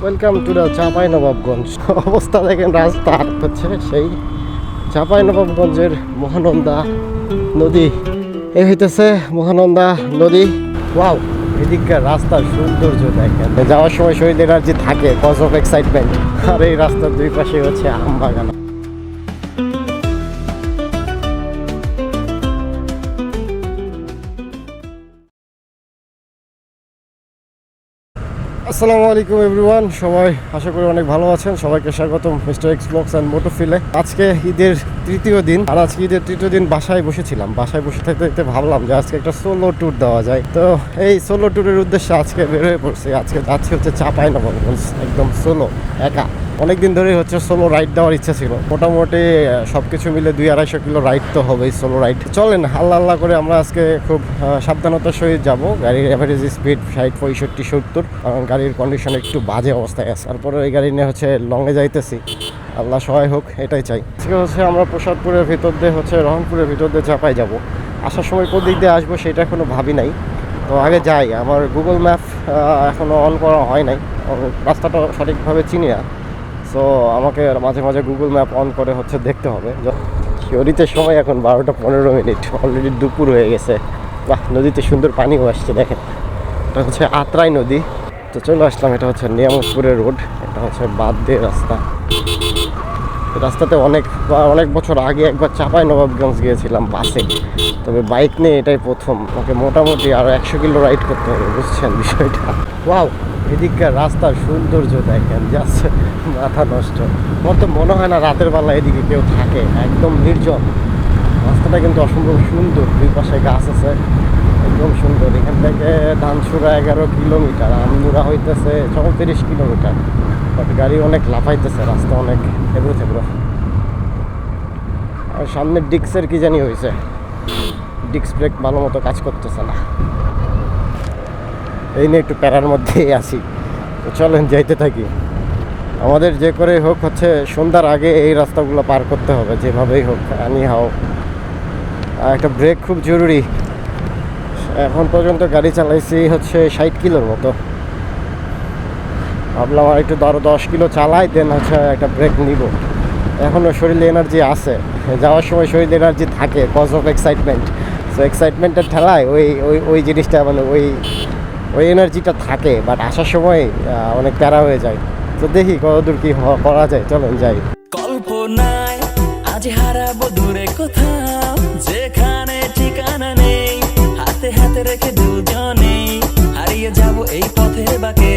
Welcome to the Chapainawabganj. অবস্থা দেখেন, রাস্তা হচ্ছে সেই চাঁপাইনবাবগঞ্জের মহানন্দা নদী। এই হইতেছে মহানন্দা নদী। ওয়াও, এদিককার রাস্তার সৌন্দর্য দেখেন। যাওয়ার সময় শহীদ এনার্জি থাকে, কজ অফ এক্সাইটমেন্ট। আর এই রাস্তার দুই পাশে হচ্ছে আম বাগান। আসসালামু আলাইকুম এভরিওয়ান, সবাই আশা করি অনেক ভালো আছেন। সবাইকে স্বাগতম মিস্টার এক্স ব্লগস অ্যান্ড মোটোফিলে। আজকে ঈদের তৃতীয় দিন, আর আজকে ঈদের তৃতীয় দিন বাসায় বসেছিলাম। বাসায় বসে থাকতে থাকতে ভাবলাম যে আজকে একটা সোলো ট্যুর দেওয়া যায়। তো এই সোলো ট্যুরের উদ্দেশ্যে আজকে বের হয়ে পড়ছি। আজকে যাচ্ছি হচ্ছে চাঁপাইনবাবগঞ্জ, একদম সোলো, একা। অনেকদিন ধরেই হচ্ছে সোলো রাইড দেওয়ার ইচ্ছা ছিল। মোটামুটি সবকিছু মিলে 200-250 কিলো রাইড তো হবেই, সোলো রাইড। চলেন আল্লাহ আল্লাহ করে আমরা আজকে খুব সাবধানতার সহিত যাব। গাড়ির অ্যাভারেজ স্পিড 60, 65, 70, কারণ গাড়ির কন্ডিশন একটু বাজে অবস্থায় আছে। তারপরে এই গাড়ি নিয়ে হচ্ছে লংয়ে যাইতেছি, আল্লাহ সহায় হোক, এটাই চাই। আজকে হচ্ছে আমরা প্রসাদপুরের ভিতর দিয়ে হচ্ছে রহনপুরের ভিতর দিয়ে চাপাই যাব। আসার সময় কোন দিক দিয়ে আসবো সেটা এখনও ভাবি নাই। তো আগে যাই, আমার গুগল ম্যাপ এখনও অন করা হয় নাই, রাস্তাটা সঠিকভাবে চিনি না। সো আমাকে মাঝে মাঝে গুগল ম্যাপ অন করে হচ্ছে দেখতে হবে। শিওরিতে সময় এখন 12টা 15 মিনিট, অলরেডি দুপুর হয়ে গেছে। বাহ, নদীতে সুন্দর পানিও আসছে দেখেন। এটা হচ্ছে আত্রাই নদী। তো চলে আসলাম, এটা হচ্ছে নিয়ামতপুরের রোড। এটা হচ্ছে বাদ দিয়ে রাস্তা। রাস্তাতে অনেক বছর আগে একবার চাঁপাইনবাবগঞ্জ গিয়েছিলাম বাসে, তবে বাইক নিয়ে এটাই প্রথম। আমাকে মোটামুটি আরও 100 কিলো রাইড করতে হবে, বুঝছেন বিষয়টা। ওয়াও, এদিককার রাস্তার সৌন্দর্য দেখেন, জাস্ট মাথা নষ্ট। আমার তো মনে হয় না রাতের বেলা এদিকে কেউ থাকে, একদম নির্জন। রাস্তাটা কিন্তু অসম্ভব সুন্দর, দুই পাশে গাছ আছে, একদম সুন্দর। এখান থেকে ধানসুরা 11 কিলোমিটার, আমনুরা হইতেছে 34 কিলোমিটার। বাট গাড়ি অনেক লাফাইতেছে, রাস্তা অনেক এবড়ো থেবড়ো। আর সামনের ডিস্কের কি জানি হয়েছে, ডিস্ক ব্রেক ভালো মতো কাজ করতেছে না। এই নিয়ে একটু প্যারার মধ্যেই আছি। তো চলেন যাইতে থাকি। আমাদের যে করে হোক হচ্ছে সন্ধ্যার আগে এই রাস্তাগুলো পার করতে হবে, যেভাবেই হোক। হাও একটা ব্রেক খুব জরুরি। এখন পর্যন্ত গাড়ি চালাইছি হচ্ছে 60 কিলোর মতো। ভাবলাম আর একটু 10 কিলো চালাই, দেন হচ্ছে একটা ব্রেক নিব। এখনও শরীরে এনার্জি আছে, যাওয়ার সময় শরীরে এনার্জি থাকে, কজ অফ এক্সাইটমেন্ট। সো এক্সাইটমেন্টের ঠেলায় ওই জিনিসটা মানে ওই এনার্জিটা থাকে, বাট আসার সময় অনেক প্যারা হয়ে যায়। তো দেখি কতদূর কি করা যায়, চলেন যাই। কল্পনায় আজ হারাবো দূরে কোথাও, যেখানে ঠিকানা নেই, হাতে হাতে রেখে দুজনে হারিয়ে যাব এই পথের বাঁকে।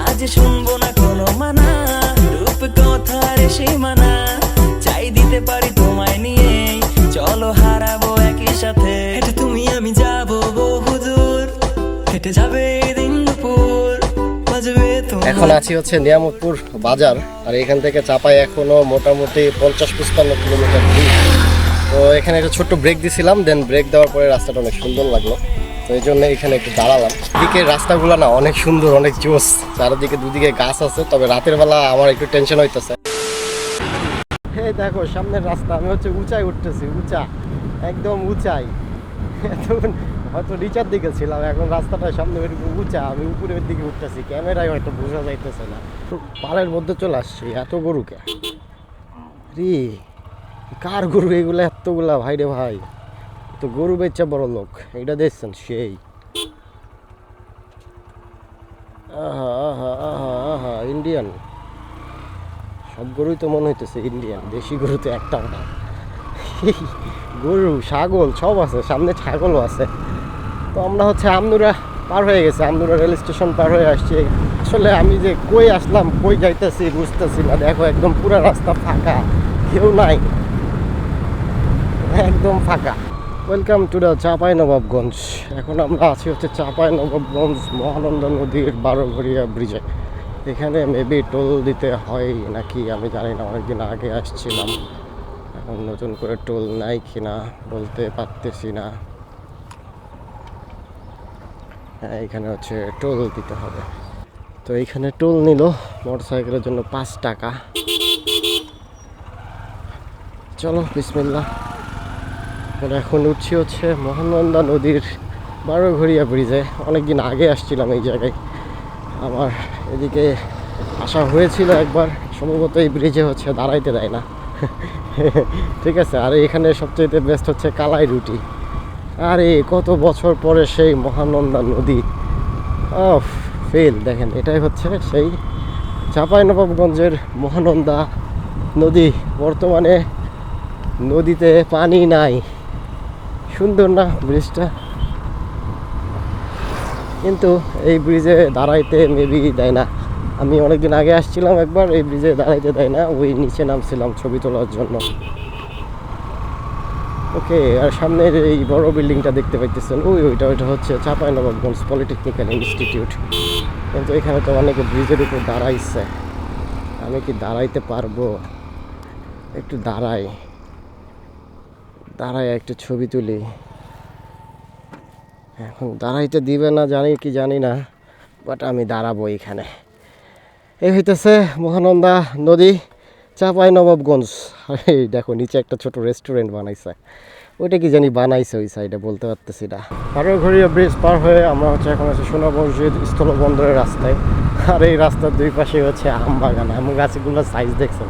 আজ শুনবো না কোনো মানা, রূপ কথার সীমানা, চাই দিতে পারি তোমায় নিয়ে, চলো হারাবো একই সাথে। এটা তুমি আমি যাবো বহুদূর, হেঁটে যাবে দিন দুপুর, বাজবে তোমার। এখন আছি হচ্ছে নিয়ামতপুর বাজার, আর এখান থেকে চাপাই এখনো মোটামুটি 50-55 কিলোমিটার দূর। তো এখানে একটা ছোট্ট ব্রেক দিছিলাম, দেন ব্রেক দেওয়ার পরে রাস্তাটা অনেক সুন্দর লাগলো, তো এই জন্য এখানে একটু দাঁড়ালাম। দিকের রাস্তাগুলো না অনেক সুন্দর, অনেক জোস। চারিদিকে দুদিকে গাছ আছে, তবে রাতের বেলা আমার একটু টেনশন হইতেছে। এই দেখো সামনের রাস্তা, আমি হচ্ছে উঁচাই উঠতেছি, একদম উঁচাই। এতক্ষণ হয়তো নিচার দিকে ছিলাম, এখন রাস্তাটা সামনে উঁচা, আমি উপরের দিকে উঠতেছি। ক্যামেরায় হয়তো বোঝা যাইতেছে না। পাড়ের মধ্যে চলে আসছি। এত গরুকে রে, কার গরু এগুলো এতগুলা? ভাই রে ভাই, তো গরু বেচা বড় লোক, এটা দেখছেন সেই। আহা আহা আহা আহা, ইন্ডিয়ান সব গরুই তো মনে হইতেছে ইন্ডিয়ান, দেশি গরু তো একটাও না। গরু ছাগল সব আছে, সামনে ছাগলও আছে। তো আমরা হচ্ছে আমনুরা পার হয়ে গেছে, আমনুরা রেল স্টেশন পার হয়ে আসছি। আসলে আমি যে কই আসলাম কই যাইতেছি বুঝতেছি না। দেখো একদম পুরো রাস্তা ফাঁকা, কেউ নাই, একদম ফাঁকা। Welcome to the Chapainawabganj. এখন আমরা আছি হচ্ছে চাঁপাইনবাবগঞ্জ মহানন্দা নদীর 12ঘরিয়া ব্রিজে। এখানে মেবি টোল দিতে হয় নাকি আমি জানি না, অনেকদিন আগে আসছিলাম, এখন নতুন করে টোল নাই কিনা বলতে পারতেছি না। হ্যাঁ, এখানে হচ্ছে টোল দিতে হবে। তো এইখানে টোল নিল মোটরসাইকেলের জন্য 5 টাকা। চলো বিসমিল্লাহ। এখন উঠছি হচ্ছে মহানন্দা নদীর 12ঘরিয়া ব্রিজে। অনেকদিন আগে আসছিলাম এই জায়গায়। আমার এদিকে আসা হয়েছিল একবার, সম্ভবত এই ব্রিজে হচ্ছে দাঁড়াইতে দেয় না। ঠিক আছে, আর এখানে সবচেয়ে বেস্ট হচ্ছে কালাই রুটি। আরে কত বছর পরে সেই মহানন্দা নদী, ফেল দেখেন, এটাই হচ্ছে সেই চাঁপাইনবাবগঞ্জের মহানন্দা নদী। বর্তমানে নদীতে পানি নাই, সুন্দর না ব্রিজটা? কিন্তু এই ব্রিজে দাঁড়াইতে মেবি দেয় না। আমি অনেকদিন আগে আসছিলাম একবার, এই ব্রিজে দাঁড়াইতে দেয় না, ওই নিচে নামছিলাম ছবি তোলার জন্য। ওকে, আর সামনের এই বড় বিল্ডিংটা দেখতে পাইতেছেন, ওইটা হচ্ছে চাঁপাইনবাবগঞ্জ পলিটেকনিক্যাল ইনস্টিটিউট। কিন্তু এখানে তো অনেকে ব্রিজের উপর দাঁড়াইছে, আমি কি দাঁড়াইতে পারবো? একটু দাঁড়াই একটু ছবি তুলি। এখন দাঁড়াইতে দিবে না জানি না, বাট আমি দাঁড়াবো এখানে। এই হইতেছে মহানন্দা নদী, চাঁপাইনবাবগঞ্জ। এই দেখো নিচে একটা ছোট রেস্টুরেন্ট বানাইছে, ওইটা কি জানি বানাইছে ওই সাইডে, বলতে পারতেছি না। হারোঘড়িয়া ব্রিজ পার হয়ে আমরা হচ্ছে এখন আছে সোনা মসজিদ স্থলবন্দরের রাস্তায়। আর এই রাস্তার দুই পাশে হচ্ছে আম বাগান। আম গাছগুলোর সাইজ দেখছেন,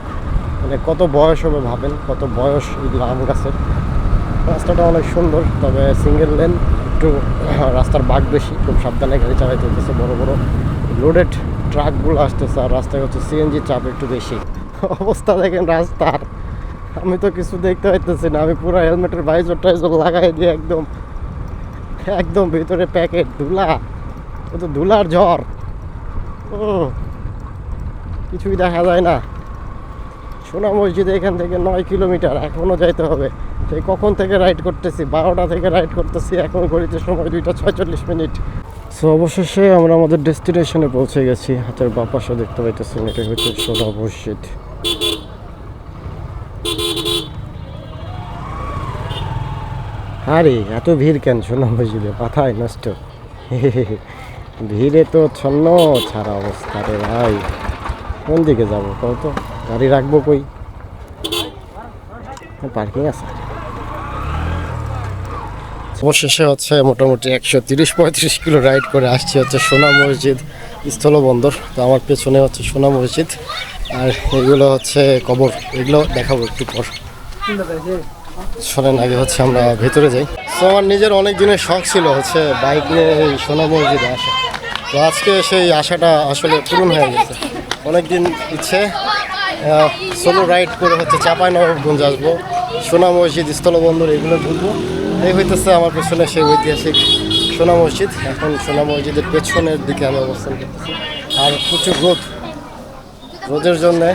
মানে কত বয়স হবে ভাবেন, কত বয়স এগুলো আম গাছের। রাস্তাটা অনেক সুন্দর, তবে সিঙ্গেল লেন, একটু রাস্তার বাঁক বেশি, খুব সাবধানে গাড়ি চালাইতে হতেছে। বড় বড় লোডেড ট্রাকগুলো আসতেছে, আর রাস্তায় হচ্ছে সিএনজি চাপ একটু বেশি। অবস্থা দেখেন রাস্তার, আমি তো কিছু দেখতে পাইতেছি না। আমি পুরো হেলমেটের ভাইজর টাইজর লাগাই দিয়ে একদম ভিতরে প্যাকেট ধুলা, ও তো ধুলার ঝড়, কিছুই দেখা যায় না। সোনা মসজিদ এখান থেকে 9 কিলোমিটার, এখনও যাইতে হবে। সেই কখন থেকে রাইড করতেছি, 12টা থেকে রাইড করতেছি, এখন ঘড়িতে সময় 2:46। সো অবশেষে আমরা আমাদের ডেস্টিনেশনে পৌঁছে গেছি। হাতের বাঁ পাশে দেখতে পাইতেছেন, এটা হচ্ছে সোনা মসজিদ। আরে এত ভিড় কেন সোনা মসজিদে? মাথায় নষ্ট, ভিড়ে তো ছন্ন ছাড়া অবস্থা রে ভাই। কোন দিকে যাবো কত? গাড়ি রাখবো কই? পার্কিং আছে? অবশেষে হচ্ছে মোটামুটি 130-35 কিলো রাইড করে আসছি হচ্ছে সোনা মসজিদ স্থলবন্দর। তো আমার পেছনে হচ্ছে সোনা মসজিদ, আর এগুলো হচ্ছে কবর, এগুলো দেখাবো একটু পর। শোনেন, আগে হচ্ছে আমরা ভেতরে যাই। তো আমার নিজের অনেক দিনের শখ ছিল হচ্ছে বাইক নিয়ে এই সোনা মসজিদে আসা। তো আজকে সেই আশাটা আসলে পূরণ হয়ে গেছে। অনেক দিন ইচ্ছে সোলো রাইড করে হচ্ছে চাঁপাইনবাবগঞ্জ আসবো, সোনা মসজিদ স্থলবন্দর এগুলো ঘুরবো। এই হইতেছে আমার পেছনে সেই ঐতিহাসিক সোনা মসজিদ। এখন সোনা মসজিদের পেছনের দিকে আমি অবস্থান করতেছি, আর প্রচুর রোদের জন্যে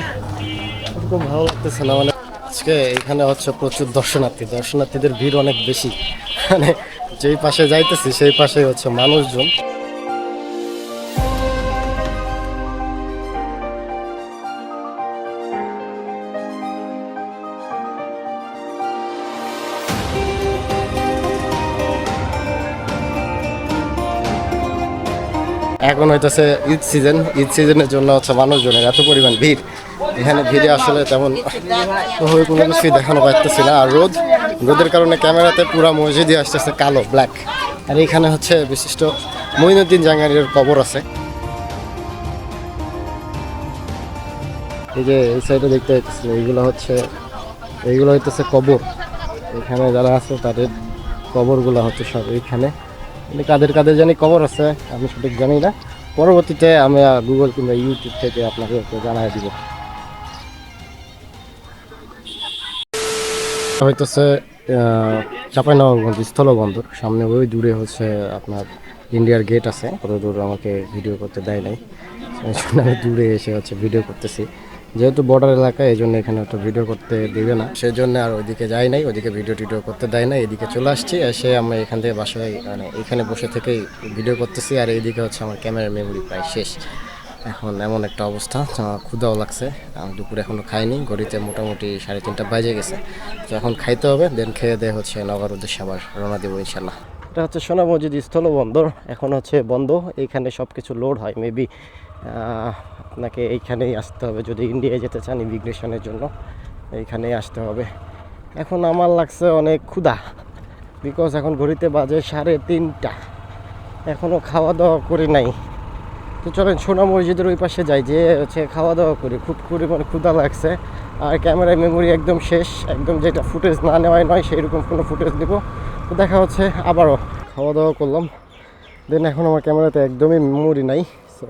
খুব ভালো লাগতেছে না। মানে আজকে এখানে হচ্ছে প্রচুর দর্শনার্থীদের ভিড় অনেক বেশি। মানে যেই পাশে যাইতেছি সেই পাশে হচ্ছে মানুষজন। এখন হইতেছে ঈদ সিজনের জন্য হচ্ছে মানুষজনের এত পরিমাণ ভিড়। এখানে ভিড়ে আসলে তেমন কোনো কিছুই দেখানো পারতেছি না। আর রোদের কারণে ক্যামেরাতে পুরা মসজিদই আসতেছে কালো, ব্ল্যাক। আর এখানে হচ্ছে বিশিষ্ট মঈনুদ্দিন জাহাঙ্গীরের কবর আছে। এই যে এই সাইডে দেখতে পাচ্ছি, এইগুলো হইতেছে কবর। এখানে যারা আছে তাদের কবরগুলো হচ্ছে সব এইখানে। কাদের জানি কবর আছে আমি সঠিক জানি না, পরবর্তীতে আমি গুগল কিংবা ইউটিউব থেকে আপনাদেরকে জানাই দিব। হইতেছে চাঁপাইনবাবগঞ্জ স্থলবন্দর, সামনে ওই দূরে হচ্ছে আপনার ইন্ডিয়ার গেট আছে। কত দূর আমাকে ভিডিও করতে দেয় নাই, আমি দূরে এসে হচ্ছে ভিডিও করতেছি। যেহেতু বর্ডার এলাকা, এই জন্য এখানে একটা ভিডিও করতে দেবে না, সেই জন্য আর ওইদিকে যাই নাই, ওইদিকে ভিডিও করতে দেয় না। এদিকে চলে আসছি, এসে আমরা এখান থেকে বাসায় মানে এখানে বসে থেকেই ভিডিও করতেছি। আর এইদিকে হচ্ছে আমার ক্যামেরার মেমোরি প্রায় শেষ। এখন এমন একটা অবস্থা, ক্ষুধাও লাগছে। আমি দুপুরে এখনও খাইনি, ঘড়িতে মোটামুটি 3:30 বাজে গেছে। তো এখন খাইতে হবে, দেন খেয়ে দিয়ে হচ্ছে নগর উদ্দেশ্যে আবার রওনা দেবো ইনশাল্লাহ। এটা হচ্ছে সোনা মসজিদ স্থলবন্দর, এখন হচ্ছে বন্ধ। এইখানে সব কিছু লোড হয়, মেবি আপনাকে এইখানেই আসতে হবে যদি ইন্ডিয়ায় যেতে চান ইমিগ্রেশনের জন্য, এইখানেই আসতে হবে। এখন আমার লাগছে অনেক ক্ষুধা, বিকজ এখন ঘড়িতে বাজে 3:30, এখনও খাওয়া দাওয়া করি নাই। তো চলেন সোনা মসজিদের ওই পাশে যাই, যে হচ্ছে খাওয়া দাওয়া করি, খুব পরিমাণে ক্ষুধা লাগছে। আর ক্যামেরায় মেমোরি একদম শেষ, একদম যেটা ফুটেজ না নেওয়াই নয় সেই রকম কোনো ফুটেজ দেবো। তো দেখা হচ্ছে আবারও। খাওয়া দাওয়া করলাম, দেন এখন আমার ক্যামেরাতে একদমই মেমোরি নাই। সো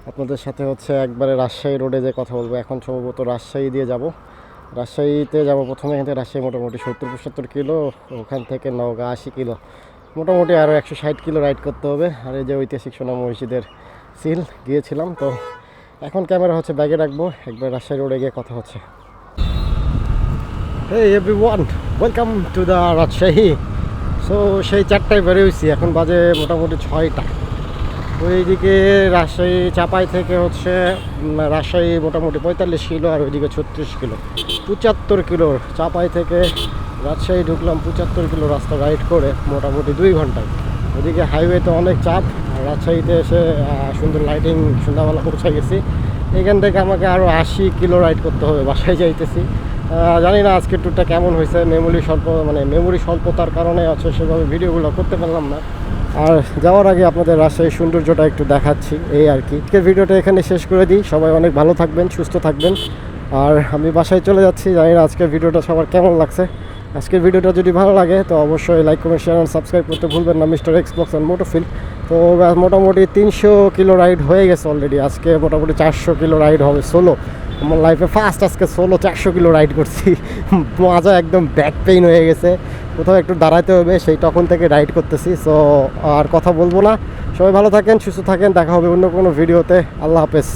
আপনাদের সাথে হচ্ছে একবারে রাজশাহী রোডে যে কথা বলবো। এখন সম্ভবত রাজশাহী দিয়ে যাব, রাজশাহীতে যাব প্রথমে। এখান থেকে রাজশাহী মোটামুটি 70-75 কিলো, ওখান থেকে নওগাঁ 80 কিলো, মোটামুটি আরও 160 কিলো রাইড করতে হবে। আর এই যে ঐতিহাসিক সোনা মসজিদের সিল গিয়েছিলাম, তো এখন ক্যামেরা হচ্ছে ব্যাগে রাখবো, একবার রাজশাহী রোডে গিয়ে কথা হচ্ছে। Hey everyone, welcome to the Rajshahi. So সেই 4টায় বেরোইছি, এখন বাজে মোটামুটি 6টা। ওইদিকে রাজশাহী চাপাই থেকে হচ্ছে রাজশাহী মোটামুটি 45 কিলো, আর ওইদিকে 36 কিলো, 75 কিলোর চাপাই থেকে রাজশাহী ঢুকলাম। 75 কিলো রাস্তা রাইড করে মোটামুটি 2 ঘন্টায়। ওইদিকে হাইওয়েতে অনেক চাপ, আর রাজশাহীতে এসে সুন্দর লাইটিং সন্ধ্যাবেলা পৌঁছে গেছি। এখান থেকে আমাকে আরও 80 কিলো রাইড করতে হবে, বাসায় যাইতেছি। জানি না আজকের ট্যুরটা কেমন হয়েছে, মেমোরি স্বল্পতার কারণে আছে সেভাবে ভিডিওগুলো করতে পারলাম না। আর যাওয়ার আগে আপনাদের রাজশাহীর সৌন্দর্যটা একটু দেখাচ্ছি, এই আর কি। আজকের ভিডিওটা এখানে শেষ করে দিই, সবাই অনেক ভালো থাকবেন, সুস্থ থাকবেন। আর আমি বাসায় চলে যাচ্ছি, জানি না আজকের ভিডিওটা সবার কেমন লাগছে। আজকের ভিডিওটা যদি ভালো লাগে তো অবশ্যই লাইক, কমেন্ট, শেয়ার আর সাবস্ক্রাইব করতে ভুলবেন না। Mister X blogs and Motophile. তো মোটামুটি 300 কিলো রাইড হয়ে গেছে অলরেডি। আজকে মোটামুটি 400 কিলো রাইড হবে সোলো। আমার লাইফে ফার্স্ট আজকে সোলো 400 কিলো রাইড করছি। মজা, একদম ব্যাক পেইন হয়ে গেছে, কোথাও একটু দাঁড়াতে হবে, সেই তখন থেকে রাইড করতেছি। সো আর কথা বলবো না, সবাই ভালো থাকেন, সুস্থ থাকেন, দেখা হবে অন্য কোনো ভিডিওতে। আল্লাহ হাফেজ।